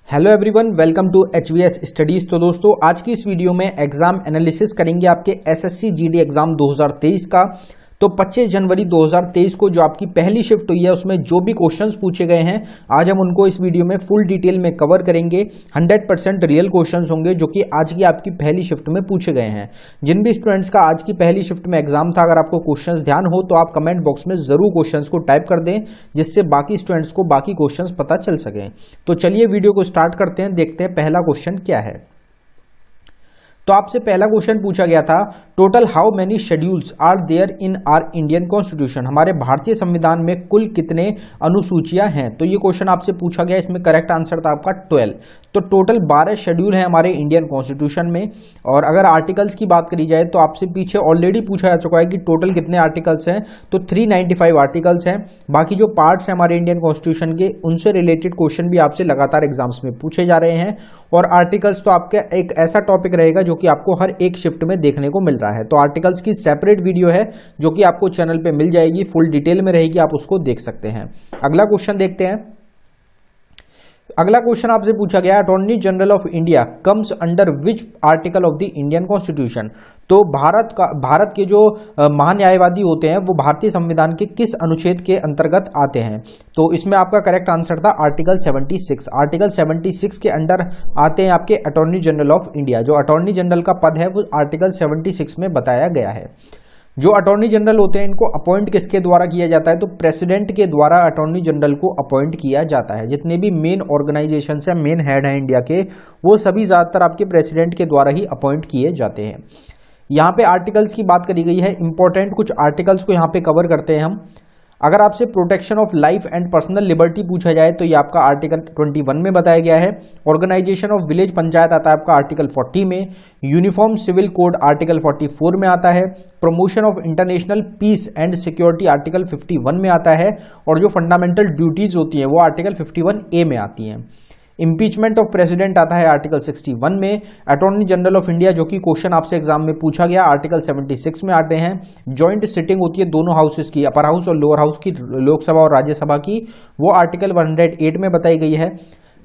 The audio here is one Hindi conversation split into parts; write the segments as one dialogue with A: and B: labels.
A: Hello everyone, welcome to HVS studies. तो दोस्तों, आज की इस वीडियो में एग्जाम एनालिसिस करेंगे आपके एसएससी जीडी एग्जाम 2023 का। तो 25 जनवरी 2023 को जो आपकी पहली शिफ्ट हुई है उसमें जो भी क्वेश्चंस पूछे गए हैं आज हम उनको इस वीडियो में फुल डिटेल में कवर करेंगे। 100% रियल क्वेश्चंस होंगे जो कि आज की आपकी पहली शिफ्ट में पूछे गए हैं। जिन भी स्टूडेंट्स का आज की पहली शिफ्ट में एग्जाम था, अगर आपको क्वेश्चंस ध्यान हो तो आप कमेंट बॉक्स में जरूर क्वेश्चंस को टाइप कर दें, जिससे बाकी स्टूडेंट्स को बाकी क्वेश्चंस पता चल सकें। तो चलिए वीडियो को स्टार्ट करते हैं, देखते हैं पहला क्वेश्चन क्या है। तो आपसे पहला क्वेश्चन पूछा गया था, total how many schedules are there in our Indian constitution. हमारे भारतीय संविधान में कुल कितने अनुसूचियां हैं। तो ये क्वेश्चन आपसे पूछा गया, इसमें करेक्ट आंसर था आपका 12। तो टोटल 12 शेड्यूल हैं हमारे इंडियन कॉन्स्टिट्यूशन में। और अगर आर्टिकल्स की बात करी जाए तो आपसे पीछे ऑलरेडी पूछा जा चुका है कि टोटल कितने आर्टिकल्स हैं। तो 395 आर्टिकल्स हैं। बाकी जो पार्ट्स हैं हमारे इंडियन कॉन्स्टिट्यूशन के, उनसे रिलेटेड क्वेश्चन भी आपसे लगातार एग्जाम्स में पूछे जा रहे हैं। और आर्टिकल्स तो आपका एक ऐसा टॉपिक रहेगा जो कि आपको हर एक शिफ्ट में देखने को मिल रहा है। तो आर्टिकल्स की सेपरेट वीडियो है जो कि आपको चैनल पे मिल जाएगी, फुल डिटेल में रहेगी, आप उसको देख सकते हैं। अगला क्वेश्चन देखते हैं। अगला क्वेश्चन आपसे पूछा गया, attorney general of India comes under which article of the Indian constitution. तो भारत के जो महान्यायवादी होते हैं वो भारतीय संविधान के किस अनुच्छेद के अंतर्गत आते हैं। तो इसमें आपका करेक्ट आंसर था आर्टिकल 76। आर्टिकल 76 के अंडर आते हैं आपके अटॉर्नी जनरल ऑफ इंडिया। जो अटॉर्नी जनरल का पद है वो आर्टिकल 76 में बताया गया है। जो अटॉर्नी जनरल होते हैं इनको अपॉइंट किसके द्वारा किया जाता है। तो प्रेसिडेंट के द्वारा अटॉर्नी जनरल को अपॉइंट किया जाता है। जितने भी मेन ऑर्गेनाइजेशन है, मेन हेड हैं इंडिया के, वो सभी ज्यादातर आपके प्रेसिडेंट के द्वारा ही अपॉइंट किए जाते हैं। यहाँ पे आर्टिकल्स की बात करी गई है, इंपॉर्टेंट कुछ आर्टिकल्स को यहाँ पे कवर करते हैं हम। अगर आपसे protection of life and personal liberty पूछा जाए तो ये आपका आर्टिकल 21 में बताया गया है। ऑर्गेनाइजेशन ऑफ विलेज पंचायत आता है आपका आर्टिकल 40 में। यूनिफॉर्म सिविल कोड आर्टिकल 44 में आता है। Promotion of international peace and security article 51 में आता है। और जो फंडामेंटल ड्यूटीज होती हैं वो आर्टिकल 51A में आती हैं। इम्पीचमेंट ऑफ प्रेसिडेंट आता है आर्टिकल 61 में। अटॉर्नी जनरल ऑफ इंडिया, जो कि क्वेश्चन आपसे एग्जाम में पूछा गया, आर्टिकल 76 में आते हैं। जॉइंट सिटिंग होती है दोनों हाउसेस की, अपर हाउस और लोअर हाउस की, लोकसभा और राज्यसभा की, वो आर्टिकल 108 में बताई गई है।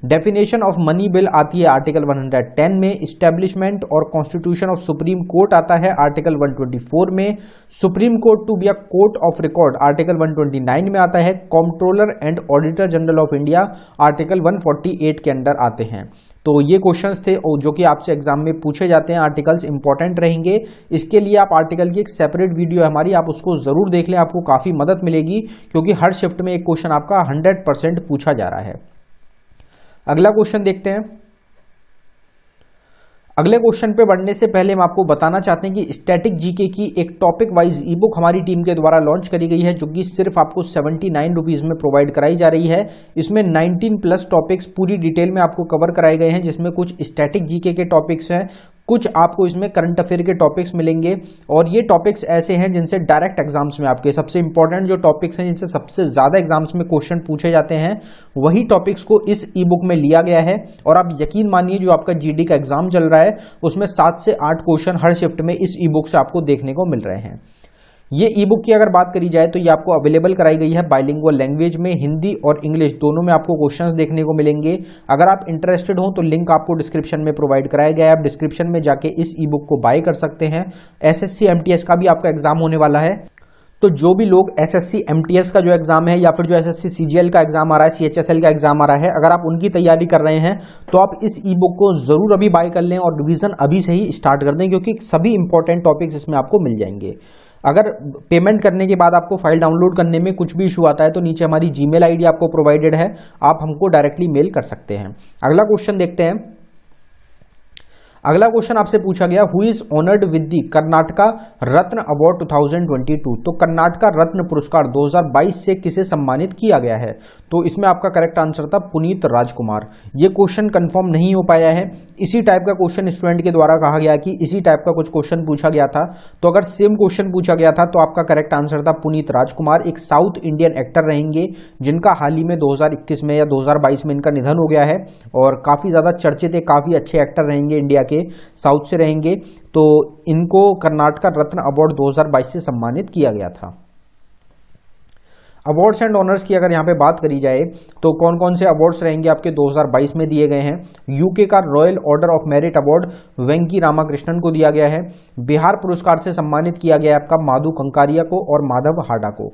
A: डेफिनेशन ऑफ मनी बिल आती है आर्टिकल 110 में। इस्टेब्लिशमेंट और कॉन्स्टिट्यूशन ऑफ सुप्रीम कोर्ट आता है आर्टिकल 124 में। Supreme court to be a court of record article 129 में आता है। Controller and auditor general of India article 148 के अंडर आते हैं। तो ये क्वेश्चंस थे जो कि आपसे एग्जाम में पूछे जाते हैं। आर्टिकल्स इंपॉर्टेंट रहेंगे, इसके लिए आप आर्टिकल की एक सेपरेट वीडियो है हमारी, आप उसको जरूर देख लें, आपको काफी मदद मिलेगी, क्योंकि हर शिफ्ट में एक क्वेश्चन आपका 100% पूछा जा रहा है। अगला क्वेश्चन देखते हैं। अगले क्वेश्चन पे बढ़ने से पहले हम आपको बताना चाहते हैं कि स्टैटिक जीके की एक टॉपिक वाइज ई बुक हमारी टीम के द्वारा लॉन्च करी गई है, जो कि सिर्फ आपको 79 रुपीज में प्रोवाइड कराई जा रही है। इसमें 19+ टॉपिक्स पूरी डिटेल में आपको कवर कराए गए हैं, जिसमें कुछ स्टैटिक जीके के टॉपिक्स हैं, कुछ आपको इसमें करंट अफेयर के टॉपिक्स मिलेंगे। और ये टॉपिक्स ऐसे हैं जिनसे डायरेक्ट एग्जाम्स में आपके सबसे इंपॉर्टेंट जो टॉपिक्स हैं, जिनसे सबसे ज्यादा एग्जाम्स में क्वेश्चन पूछे जाते हैं, वही टॉपिक्स को इस ई बुक में लिया गया है। और आप यकीन मानिए, जो आपका जीडी का एग्जाम चल रहा है उसमें 7 से 8 क्वेश्चन हर शिफ्ट में इस ई बुक से आपको देखने को मिल रहे हैं। ये ई बुक की अगर बात करी जाए तो ये आपको अवेलेबल कराई गई है बाइलिंगुअल लैंग्वेज में, हिंदी और इंग्लिश दोनों में आपको क्वेश्चंस देखने को मिलेंगे। अगर आप इंटरेस्टेड हो तो लिंक आपको डिस्क्रिप्शन में प्रोवाइड कराया गया है, आप डिस्क्रिप्शन में जाके इस ई बुक को बाय कर सकते हैं। एसएससी एमटीएस का भी आपका एग्जाम होने वाला है, तो जो भी लोग एसएससी एमटीएस का जो एग्जाम है या फिर जो एसएससी सीजीएल का एग्जाम आ रहा है, सीएचएसएल का एग्जाम आ रहा है, अगर आप उनकी तैयारी कर रहे हैं तो आप इस ई बुक को जरूर अभी बाय कर लें और रिवीजन अभी से ही स्टार्ट कर दें, क्योंकि सभी इंपॉर्टेंट टॉपिक्स इसमें आपको मिल जाएंगे। अगर पेमेंट करने के बाद आपको फाइल डाउनलोड करने में कुछ भी इशू आता है तो नीचे हमारी जीमेल आईडी आपको प्रोवाइडेड है, आप हमको डायरेक्टली मेल कर सकते हैं। अगला क्वेश्चन देखते हैं। अगला क्वेश्चन आपसे पूछा गया, who is honoured with the Karnataka Ratna award 2022। तो कर्नाटका रत्न पुरस्कार 2022 से किसे सम्मानित किया गया है। तो इसमें आपका करेक्ट आंसर था पुनीत राजकुमार। ये क्वेश्चन कंफर्म नहीं हो पाया है, इसी टाइप का क्वेश्चन स्टूडेंट के द्वारा कहा गया कि इसी टाइप का कुछ क्वेश्चन पूछा गया था। तो अगर सेम क्वेश्चन पूछा गया था तो आपका करेक्ट आंसर था पुनीत राजकुमार। एक साउथ इंडियन एक्टर रहेंगे जिनका हाल ही में 2021 में या 2022 में इनका निधन हो गया है, और काफी ज्यादा चर्चित, काफी अच्छे एक्टर रहेंगे, इंडिया के साउथ से रहेंगे। तो इनको कर्नाटका रत्न अवार्ड 2022 से सम्मानित किया गया था। अवार्ड्स एंड ऑनर्स की अगर यहाँ पे बात करी जाए तो कौन कौन से अवार्ड्स रहेंगे आपके 2022 में दिए गए हैं। यूके का royal order of merit award Venki Ramakrishnan को दिया गया है। बिहार पुरस्कार से सम्मानित किया गया है आपका माधु कंकारिया को और माधव हाडा को।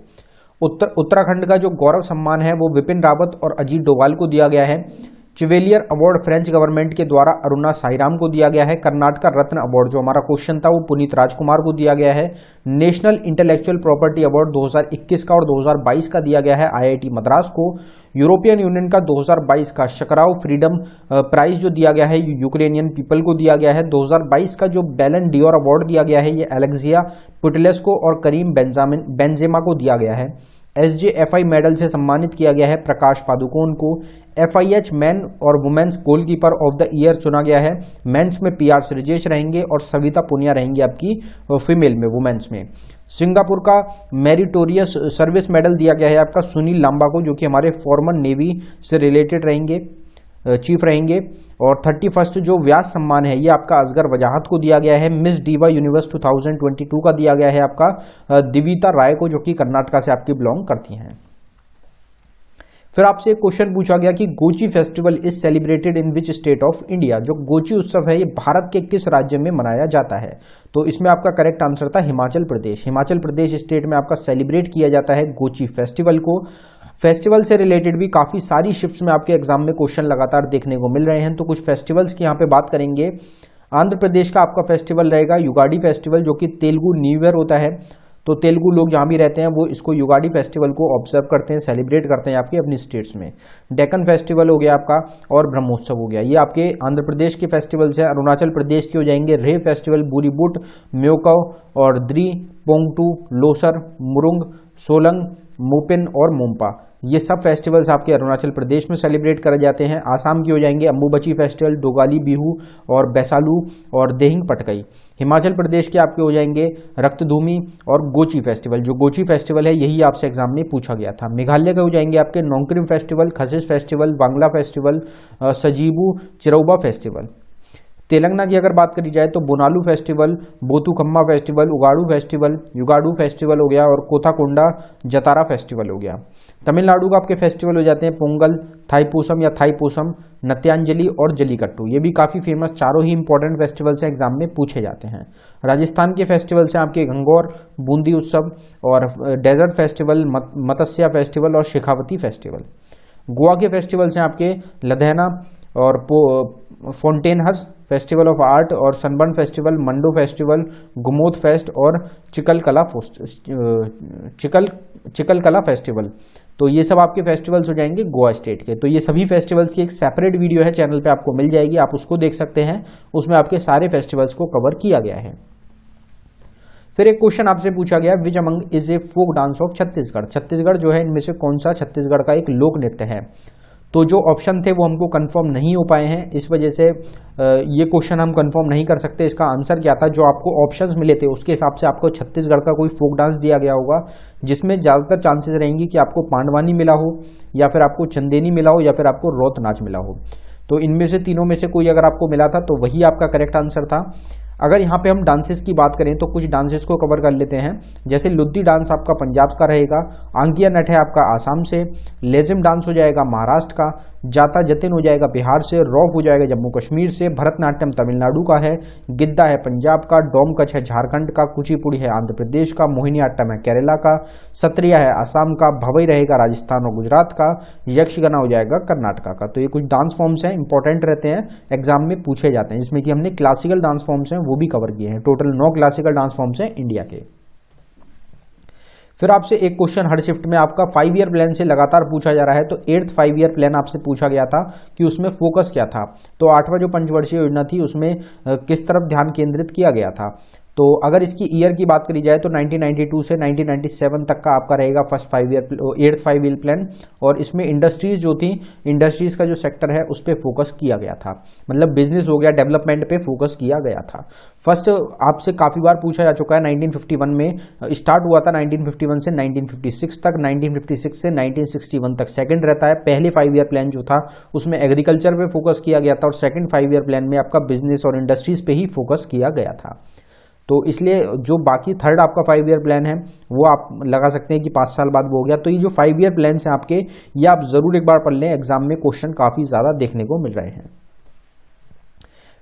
A: उत्तराखंड का जो गौरव सम्मान है वो विपिन रावत और अजीत डोभाल को दिया गया है। चिवेलियर अवार्ड फ्रेंच गवर्नमेंट के द्वारा अरुणा साईराम को दिया गया है। कर्नाटका रत्न अवार्ड जो हमारा क्वेश्चन था वो पुनीत राजकुमार को दिया गया है। नेशनल इंटेलेक्चुअल प्रॉपर्टी अवार्ड 2021 का और 2022 का दिया गया है आईआईटी मद्रास को। यूरोपियन यूनियन का 2022 का शकराव फ्रीडम प्राइज जो दिया गया है यूक्रेनियन पीपल को दिया गया है। 2022 का जो बैलन डियोर अवार्ड दिया गया है ये एलेक्सिया पुटिलेस्को और करीम बेंजेमा को दिया गया है। SJFI मेडल से सम्मानित किया गया है प्रकाश पादुकोण को। FIH मैन और women's goalkeeper of the year चुना गया है। मेंस में PR श्रीजेश रहेंगे और सविता पुनिया रहेंगी आपकी फीमेल में वुमेन्स में। सिंगापुर का मेरिटोरियस सर्विस मेडल दिया गया है आपका सुनील लांबा को, जो कि हमारे फॉर्मर नेवी से रिलेटेड रहेंगे, चीफ रहेंगे। और 31 जो व्यास सम्मान है ये आपका असगर वजाहत को दिया गया है। मिस डीवा यूनिवर्स 2022 का दिया गया है आपका दिविता राय को, जो कि कर्नाटका से आपकी बिलोंग करती हैं। फिर आपसे एक क्वेश्चन पूछा गया कि Gochi festival is celebrated in which state of India. जो गोची उत्सव है ये भारत के किस राज्य में मनाया जाता है। तो इसमें आपका करेक्ट आंसर था हिमाचल प्रदेश। हिमाचल प्रदेश स्टेट में आपका सेलिब्रेट किया जाता है गोची फेस्टिवल को। फेस्टिवल से रिलेटेड भी काफ़ी सारी शिफ्ट्स में आपके एग्जाम में क्वेश्चन लगातार देखने को मिल रहे हैं। तो कुछ फेस्टिवल्स की यहाँ पे बात करेंगे। आंध्र प्रदेश का आपका फेस्टिवल रहेगा युगाड़ी फेस्टिवल, जो कि तेलुगु न्यू ईयर होता है। तो तेलुगु लोग जहाँ भी रहते हैं वो इसको युगाड़ी फेस्टिवल को ऑब्जर्व करते हैं, सेलिब्रेट करते हैं आपके अपनी स्टेट्स में। डेक्कन फेस्टिवल हो गया आपका और ब्रह्मोत्सव हो गया, ये आपके आंध्र प्रदेश के फेस्टिवल्स हैं। अरुणाचल प्रदेश के हो जाएंगे रे फेस्टिवल, बुरीबुट, म्योकव और द्री, पोंगटू, लोसर, मुरुंग, सोलंग, मोपिन और मोम्पा। ये सब फेस्टिवल्स आपके अरुणाचल प्रदेश में सेलिब्रेट करे जाते हैं। आसाम की हो जाएंगे अम्बुबची फेस्टिवल, डोगाली बिहू और बैसालू और देहिंग पटकई। हिमाचल प्रदेश के आपके हो जाएंगे रक्तधूमि और गोची फेस्टिवल। जो गोची फेस्टिवल है यही आपसे एग्जाम में पूछा गया था। मेघालय के हो जाएंगे आपके Nongkrem festival, Khasis festival, Bangla festival, Sajibu Cheiraoba festival. Telangana की अगर बात करी जाए तो Bonalu festival, Bathukamma festival, Ugadu festival, Yugadu festival हो गया और कोथाकोंडा जतारा फेस्टिवल हो गया। तमिलनाडु का आपके फेस्टिवल हो जाते हैं पोंगल, थाईपूसम या थाईपूसम, नत्यांजलि और जलीकट्टू। ये भी काफ़ी फेमस चारों ही इंपॉर्टेंट फेस्टिवल्स हैं, एग्जाम में पूछे जाते हैं। राजस्थान के फेस्टिवल्स हैं आपके गंगौर, बूंदी उत्सव और डेजर्ट फेस्टिवल, मत्स्य फेस्टिवल और शेखावती फेस्टिवल। गोवा के फेस्टिवल्स हैं आपके लधैना और फोंटेनहस फेस्टिवल ऑफ आर्ट और सनबर्न फेस्टिवल, मंडो फेस्टिवल, गुमोद फेस्ट और चिकलकला फेस्टिवल। तो ये सब आपके फेस्टिवल्स हो जाएंगे गोवा स्टेट के। तो ये सभी फेस्टिवल्स की एक सेपरेट वीडियो है चैनल पे आपको मिल जाएगी, आप उसको देख सकते हैं। उसमें आपके सारे फेस्टिवल्स को कवर किया गया है। फिर एक क्वेश्चन आपसे पूछा गया which among is a folk dance of Chhattisgarh. Chhattisgarh जो है इनमें से कौन सा छत्तीसगढ़ का एक लोक नृत्य है। तो जो ऑप्शन थे वो हमको कंफर्म नहीं हो पाए हैं, इस वजह से ये क्वेश्चन हम कंफर्म नहीं कर सकते इसका आंसर क्या था। जो आपको ऑप्शंस मिले थे उसके हिसाब से आपको छत्तीसगढ़ का कोई फोक डांस दिया गया होगा, जिसमें ज़्यादातर चांसेस रहेंगी कि आपको पांडवानी मिला हो या फिर आपको चंदेनी मिला हो या फिर आपको रौत नाच मिला हो। तो इनमें से तीनों में से कोई अगर आपको मिला था तो वही आपका करेक्ट आंसर था। अगर यहाँ पे हम डांसेस की बात करें तो कुछ डांसेस को कवर कर लेते हैं। जैसे लुद्दी डांस आपका पंजाब का रहेगा, आंगिया नट है आपका आसाम से, लेजिम डांस हो जाएगा महाराष्ट्र का, जाता जतिन हो जाएगा बिहार से, रौफ हो जाएगा जम्मू कश्मीर से, भरतनाट्यम तमिलनाडु का है, गिद्दा है पंजाब का, डोमकच है झारखंड का, कुचिपुड़ी है आंध्र प्रदेश का, मोहिनीअट्टम है केरला का, सत्रिया है असम का, भवई रहेगा राजस्थान और गुजरात का, यक्षगना हो जाएगा कर्नाटका का। तो ये कुछ डांस फॉर्म्स हैं, इंपॉर्टेंट रहते हैं, एग्जाम में पूछे जाते हैं, जिसमें कि हमने क्लासिकल डांस फॉर्म्स हैं वो भी कवर किए हैं। टोटल 9 क्लासिकल डांस फॉर्म्स हैं इंडिया के। फिर आपसे एक क्वेश्चन हर शिफ्ट में आपका 5 ईयर प्लान से लगातार पूछा जा रहा है। तो 8th 5 ईयर प्लान आपसे पूछा गया था कि उसमें फोकस क्या था। तो 8वां जो पंचवर्षीय योजना थी उसमें किस तरफ ध्यान केंद्रित किया गया था। तो अगर इसकी ईयर की बात करी जाए तो 1992 से 1997 तक का आपका रहेगा फर्स्ट 8th 5 ईयर प्लान। और इसमें इंडस्ट्रीज जो थी, इंडस्ट्रीज का जो सेक्टर है उस पर फोकस किया गया था, मतलब बिजनेस हो गया, डेवलपमेंट पे फोकस किया गया था। फर्स्ट आपसे काफ़ी बार पूछा जा चुका है, 1951 में स्टार्ट हुआ था, 1951 से 1956 तक, 1956 से 1961 तक सेकंड रहता है। पहले 5 ईयर प्लान जो था उसमें एग्रीकल्चर पे फोकस किया गया था और सेकंड 5 ईयर प्लान में आपका बिजनेस और इंडस्ट्रीज पे ही फोकस किया गया था। तो इसलिए जो बाकी थर्ड आपका 5 ईयर प्लान है वो आप लगा सकते हैं कि 5 साल बाद वो हो गया। तो ये जो 5 ईयर प्लान हैं आपके, ये आप जरूर एक बार पढ़ लें, एग्जाम में क्वेश्चन काफी ज्यादा देखने को मिल रहे हैं।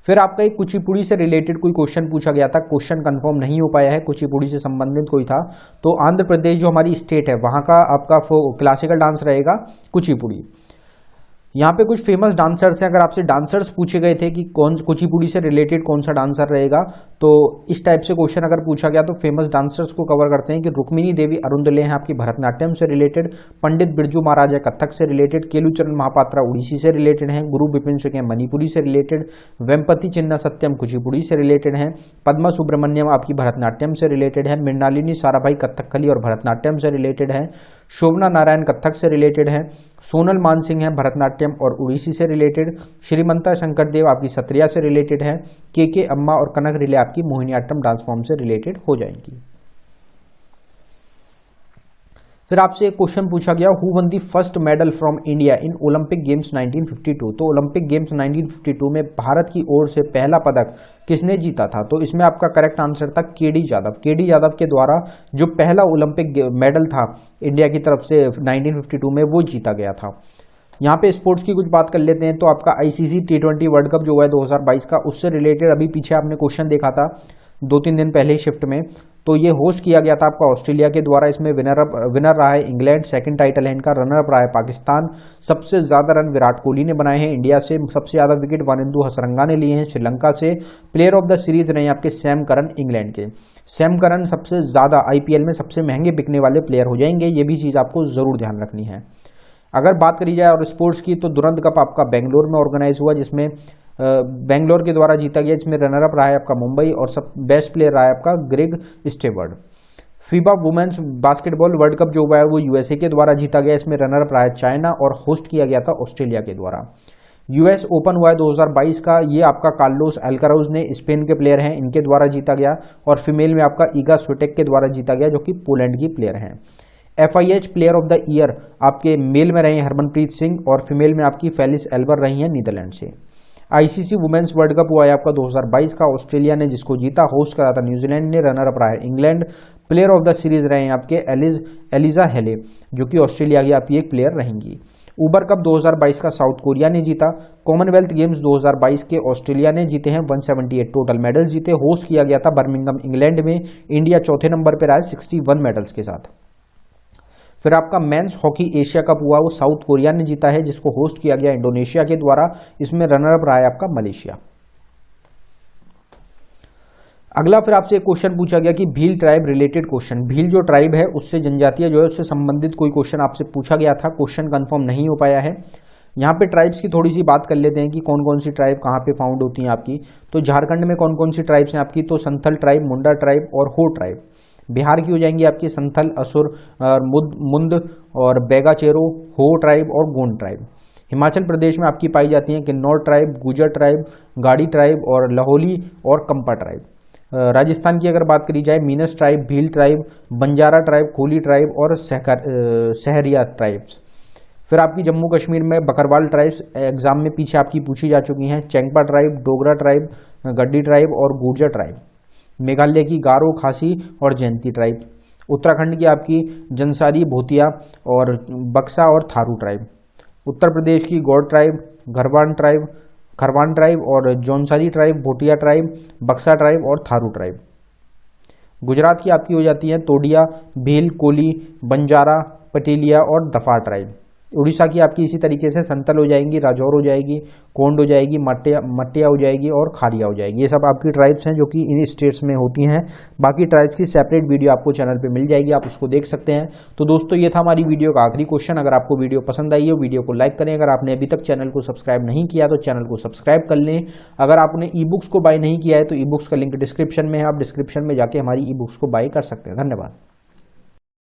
A: फिर आपका एक कुचिपुड़ी से रिलेटेड कोई क्वेश्चन पूछा गया था, क्वेश्चन कंफर्म नहीं हो पाया है, कुचिपुड़ी से संबंधित कोई था। तो आंध्र प्रदेश जो हमारी स्टेट है वहां का आपका क्लासिकल डांस रहेगा कुचिपुड़ी। यहाँ पे कुछ फेमस डांसर्स हैं, अगर आपसे डांसर्स पूछे गए थे कि कौन कुचिपुड़ी से रिलेटेड कौन सा डांसर रहेगा, तो इस टाइप से क्वेश्चन अगर पूछा गया तो फेमस डांसर्स को कवर करते हैं कि रुक्मिणी देवी अरुंदले हैं आपकी भरतनाट्यम से रिलेटेड, पंडित बिरजू महाराज है कथक से रिलेटेड, केलुचरण महापात्रा उड़ीसी से रिलेटेड हैं, गुरु बिपिन सिंह है मणिपुरी से रिलेटेड, वेम्पति चिन्ना सत्यम कुचिपुड़ी से रिलेटेड हैं, पद्मा सुब्रमण्यम आपकी भरतनाट्यम से रिलेटेड है, मृणालिनी साराभाई कथकली और भरतनाट्यम से रिलेटेड है, शोभना नारायण कथक से रिलेटेड है, सोनल मानसिंह है भरतनाट्यम और उड़ीसी से रिलेटेड, श्रीमंता शंकर देव आपकी सत्रिया से रिलेटेड है, के अम्मा और कनक रिले आपकी मोहिनीअट्टम डांस फॉर्म से रिलेटेड हो जाएंगी। फिर आपसे एक क्वेश्चन पूछा गया, who one the first medal from India in Olympic games 1952। तो ओलंपिक गेम्स 1952 में भारत की ओर से पहला पदक किसने जीता था? तो इसमें आपका करेक्ट आंसर था केडी यादव। केडी यादव के द्वारा जो पहला ओलंपिक मेडल था इंडिया की तरफ से 1952 में वो जीता गया था। यहाँ पे स्पोर्ट्स की कुछ बात कर लेते हैं। तो आपका आईसीसी T20 वर्ल्ड कप जो हुआ है 2022 का, उससे रिलेटेड अभी पीछे आपने क्वेश्चन देखा था 2-3 दिन पहले ही शिफ्ट में, तो ये होस्ट किया गया था आपका ऑस्ट्रेलिया के द्वारा। इसमें विनर रहा है इंग्लैंड, सेकंड टाइटल है इनका, रनर अप रहा है पाकिस्तान, सबसे ज्यादा रन विराट कोहली ने बनाए हैं इंडिया से, सबसे ज्यादा विकेट वानिंदु हसरंगा ने लिए हैं श्रीलंका से, प्लेयर ऑफ द सीरीज रहे आपके सैम करन इंग्लैंड के। सैम करन सबसे ज्यादा आईपीएल में सबसे महंगे बिकने वाले प्लेयर हो जाएंगे, ये भी चीज आपको जरूर ध्यान रखनी है। अगर बात करी जाए और स्पोर्ट्स की, तो दुरंत कप आपका बेंगलोर में ऑर्गेनाइज हुआ जिसमें बेंगलोर के द्वारा जीता गया, जिसमें रनर अप रहा है आपका मुंबई और सब बेस्ट प्लेयर रहा है आपका Greg Steward. FIBA women's basketball world cup जो हुआ है वो यूएसए के द्वारा जीता गया, इसमें रनर अप रहा है चाइना और होस्ट किया गया था ऑस्ट्रेलिया के द्वारा। यूएस ओपन हुआ है 2022 का, ये आपका कार्लोस अल्काराज ने स्पेन के प्लेयर हैं इनके द्वारा जीता गया, और फीमेल में आपका ईगा स्विटेक के द्वारा जीता गया जो कि पोलैंड की प्लेयर हैं। FIH player of the year आपके मेल में रहे हैं हरमनप्रीत सिंह, और फीमेल में आपकी फेलिस एल्बर रही हैं नीदरलैंड से। आईसीसी वुमेन्स वर्ल्ड कप हुआ है आपका 2022 का, ऑस्ट्रेलिया ने जिसको जीता, होस्ट करा था न्यूजीलैंड ने, रनर अप रहा है England, player of the series रहे हैं आपके एलिजा हेले जो कि ऑस्ट्रेलिया की आपकी एक प्लेयर रहेंगी। ऊबर कप 2022 का साउथ कोरिया ने जीता। कॉमनवेल्थ गेम्स 2022 के ऑस्ट्रेलिया ने जीते हैं, 178 टोटल मेडल्स जीते, होस्ट किया गया था बर्मिंघम इंग्लैंड में। इंडिया चौथे नंबर पर आया 61 मेडल्स के साथ। फिर आपका मेंस हॉकी एशिया कप हुआ, वो साउथ कोरिया ने जीता है जिसको होस्ट किया गया इंडोनेशिया के द्वारा, इसमें रनर अप रहा है आपका मलेशिया। अगला फिर आपसे एक क्वेश्चन पूछा गया कि Bhil tribe related question, Bhil जो ट्राइब है उससे जनजातीय जो है उससे संबंधित कोई क्वेश्चन आपसे पूछा गया था, क्वेश्चन कंफर्म नहीं हो पाया है। यहाँ पे ट्राइब्स की थोड़ी सी बात कर लेते हैं कि कौन कौन सी ट्राइब कहाँ पे फाउंड होती हैं आपकी। तो झारखंड में कौन कौन सी ट्राइब्स हैं आपकी, तो संथल ट्राइब, मुंडा ट्राइब और हो ट्राइब। बिहार की हो जाएंगी आपकी संथल, असुर, मुंद और बेगाचेरो, हो ट्राइब और गोंड ट्राइब। हिमाचल प्रदेश में आपकी पाई जाती हैं किन्नौर ट्राइब, गुर्जर ट्राइब, गाड़ी ट्राइब और लाहौली और कंपा ट्राइब। राजस्थान की अगर बात करी जाए, Meenas tribe, Bhil tribe, Banjara tribe, Koli tribe और सहरिया ट्राइब्स। फिर आपकी जम्मू कश्मीर में बकरवाल ट्राइब्स एग्जाम में पीछे आपकी पूछी जा चुकी हैं, चेंगपा ट्राइब, डोगरा ट्राइब, गड्डी ट्राइब और गुर्जर ट्राइब। मेघालय की गारो, खासी और जयंती ट्राइब। उत्तराखंड की आपकी जंसारी, भोतिया और बक्सा और थारू ट्राइब। उत्तर प्रदेश की गौड़ ट्राइब, खरवान ट्राइब और जौनसारी ट्राइब, भोटिया ट्राइब, बक्सा ट्राइब और थारू ट्राइब। गुजरात की आपकी हो जाती है तोडिया, भील, कोली, बंजारा, पटेलिया और दफा ट्राइब। उड़ीसा की आपकी इसी तरीके से संतल हो जाएंगी, राजौर हो जाएगी, कोंड हो जाएगी, मटिया हो जाएगी और खारिया हो जाएगी। ये सब आपकी ट्राइब्स हैं जो कि इन स्टेट्स में होती हैं। बाकी ट्राइब्स की सेपरेट वीडियो आपको चैनल पे मिल जाएगी, आप उसको देख सकते हैं। तो दोस्तों ये था हमारी वीडियो का आखिरी क्वेश्चन। अगर आपको वीडियो पसंद आई है वीडियो को लाइक करें, अगर आपने अभी तक चैनल को सब्सक्राइब नहीं किया तो चैनल को सब्सक्राइब कर लें। अगर आपने ई बुक्स को बाय नहीं किया है तो ई बुक्स का लिंक डिस्क्रिप्शन में है, आप डिस्क्रिप्शन में जाके हमारी ई बुक्स को बाय कर सकते हैं। धन्यवाद।